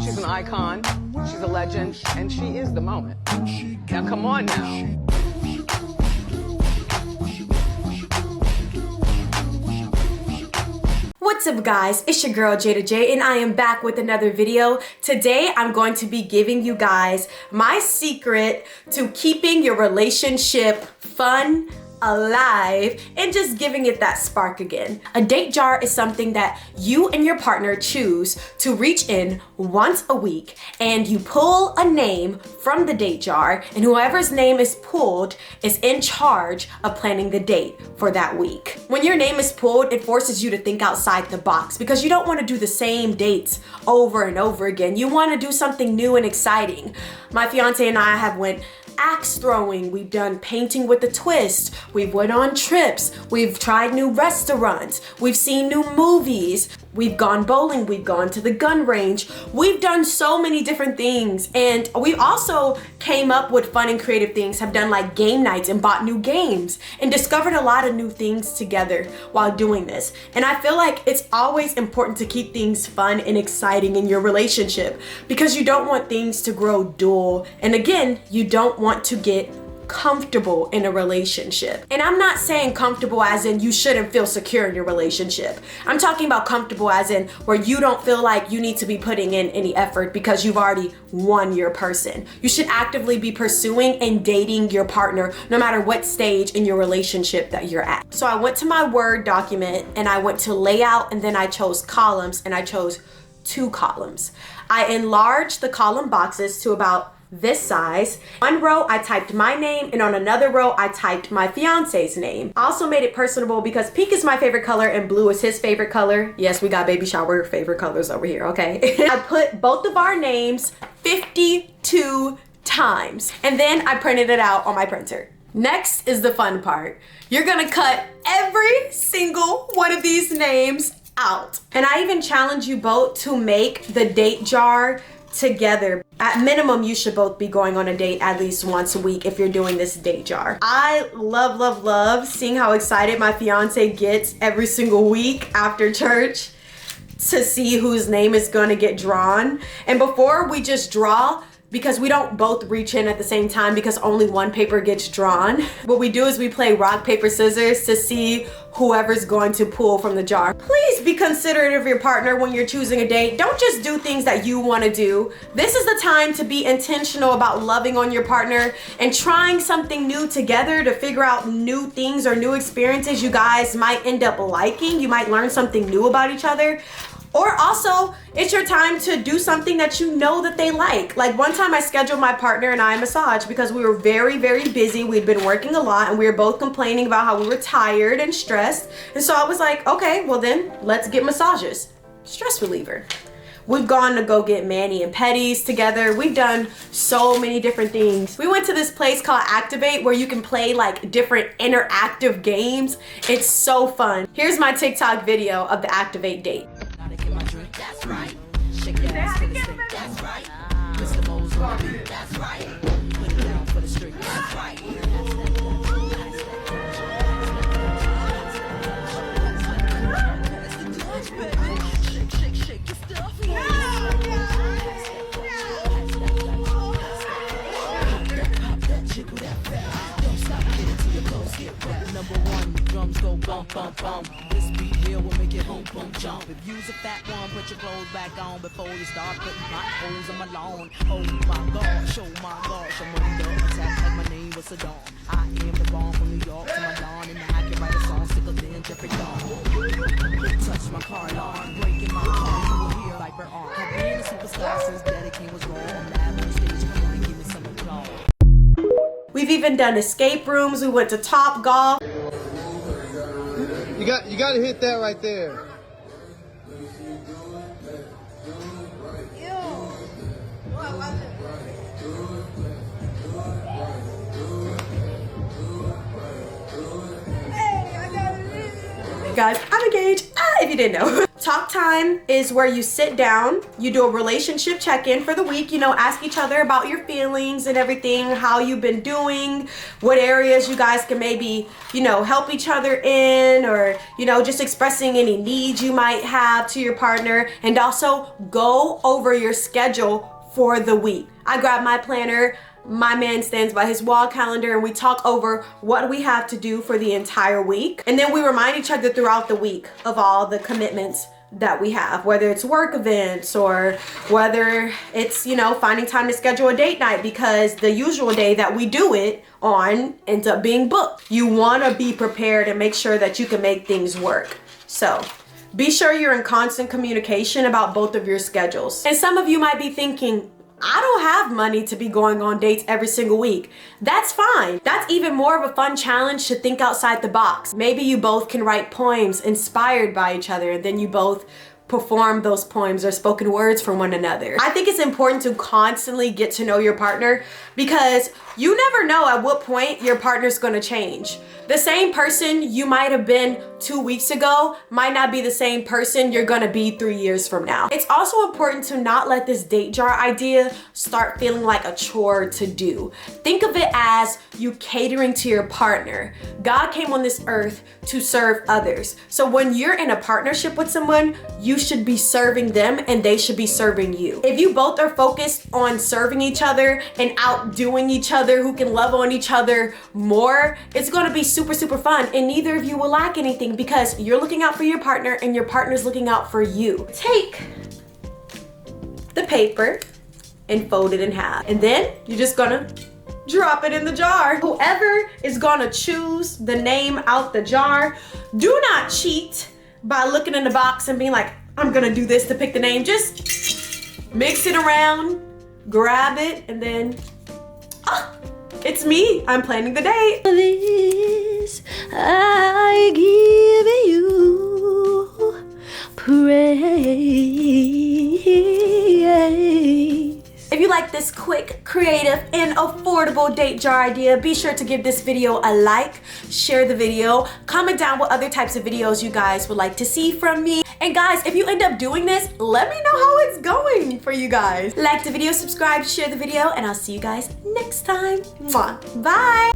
She's an icon, she's a legend, and she is the moment. Now come on now. What's up guys, it's your girl Jada Jay and I am back with another video. Today I'm going to be giving you guys my secret to keeping your relationship fun, alive, and just giving it that spark again. A date jar is something that you and your partner choose to reach in once a week, and you pull a name from the date jar, and whoever's name is pulled is in charge of planning the date for that week. When your name is pulled, it forces you to think outside the box because you don't want to do the same dates over and over again. You want to do something new and exciting. My fiance and I have went axe throwing, we've done painting with a twist, we've went on trips, we've tried new restaurants, we've seen new movies, we've gone bowling, we've gone to the gun range, we've done so many different things, and we also came up with fun and creative things, have done like game nights and bought new games and discovered a lot of new things together while doing this. And I feel like it's always important to keep things fun and exciting in your relationship because you don't want things to grow dull, and again, you don't want to get comfortable in a relationship. And I'm not saying comfortable as in you shouldn't feel secure in your relationship. I'm talking about comfortable as in where you don't feel like you need to be putting in any effort because you've already won your person. You should actively be pursuing and dating your partner no matter what stage in your relationship that you're at. So I went to my Word document and I went to layout, and then I chose columns, and I chose 2 columns. I enlarged the column boxes to about this size. One row I typed my name, and on another row I typed my fiance's name. I also made it personable because pink is my favorite color and blue is his favorite color. Yes, we got baby shower favorite colors over here, okay? I put both of our names 52 times, and then I printed it out on my printer. Next is the fun part. You're gonna cut every single one of these names out. And I even challenge you both to make the date jar together. At minimum, you should both be going on a date at least once a week if you're doing this date jar. I love seeing how excited my fiance gets every single week after church to see whose name is gonna get drawn. And before we just draw, because we don't both reach in at the same time because only one paper gets drawn, what we do is we play rock, paper, scissors to see whoever's going to pull from the jar. Please be considerate of your partner when you're choosing a date. Don't just do things that you want to do. This is the time to be intentional about loving on your partner and trying something new together to figure out new things or new experiences you guys might end up liking. You might learn something new about each other. Or also, it's your time to do something that you know that they like. Like one time I scheduled my partner and I a massage because we were very busy. We'd been working a lot and we were both complaining about how we were tired and stressed. And so I was like, okay, well then let's get massages. Stress reliever. We've gone to go get mani and pedis together. We've done so many different things. We went to this place called Activate where you can play like different interactive games. It's so fun. Here's my TikTok video of the Activate date. That's right. Shake your ass to the stick. That's right. Mr. Mo's on the beat. That's right. Put it down for the street. That's right. Shake your stuff. Pop that jiggle that fast. Don't stop, get it till your clothes get wet. Number 1, drums go bump, bump, bump. This beat here will make it boom, boom, jump. If you's a fat one, put your clothes back on before you start putting potholes in my lawn. Oh my gosh, oh my gosh, I'm under attack like my name was Saddam. I am the bomb from New York to my dawn, and I can write a song sicker than Jeffrey Dawn. It touched my car alarm, breaking my car, you will hear Viper on. I've been a superstar since Daddy King was wrong. Live on the stage, come on, give me some applause. We've even done escape rooms. We went to Top Golf. You got to hit that right there. Guys, I'm engaged, if you didn't know. Talk time is where you sit down, you do a relationship check-in for the week, you know, ask each other about your feelings and everything, how you've been doing, what areas you guys can maybe, you know, help each other in, or, you know, just expressing any needs you might have to your partner, and also go over your schedule for the week. I grab my planner, my man stands by his wall calendar, and we talk over what we have to do for the entire week. And then we remind each other throughout the week of all the commitments that we have, whether it's work events or whether it's, you know, finding time to schedule a date night because the usual day that we do it on ends up being booked. You want to be prepared and make sure that you can make things work. So be sure you're in constant communication about both of your schedules. And some of you might be thinking, I don't have money to be going on dates every single week. That's fine. That's even more of a fun challenge to think outside the box. Maybe you both can write poems inspired by each other, and then you both perform those poems or spoken words for one another. I think it's important to constantly get to know your partner because you never know at what point your partner's gonna change. The same person you might have been 2 weeks ago might not be the same person you're gonna be 3 years from now. It's also important to not let this date jar idea start feeling like a chore to do. Think of it as you catering to your partner. God came on this earth to serve others. So when you're in a partnership with someone, you should be serving them and they should be serving you. If you both are focused on serving each other and outdoing each other, who can love on each other more, it's gonna be super, super fun, and neither of you will lack anything because you're looking out for your partner and your partner's looking out for you. Take the paper and fold it in half, and then you're just gonna drop it in the jar. Whoever is gonna choose the name out the jar, do not cheat by looking in the box and being like, I'm gonna do this to pick the name. Just mix it around, grab it, and then, it's me. I'm planning the date. This I give you praise. If you like this quick, creative, and affordable date jar idea, be sure to give this video a like, share the video, comment down what other types of videos you guys would like to see from me. And guys, if you end up doing this, let me know how it's going for you guys. Like the video, subscribe, share the video, and I'll see you guys next time. Mwah. Bye.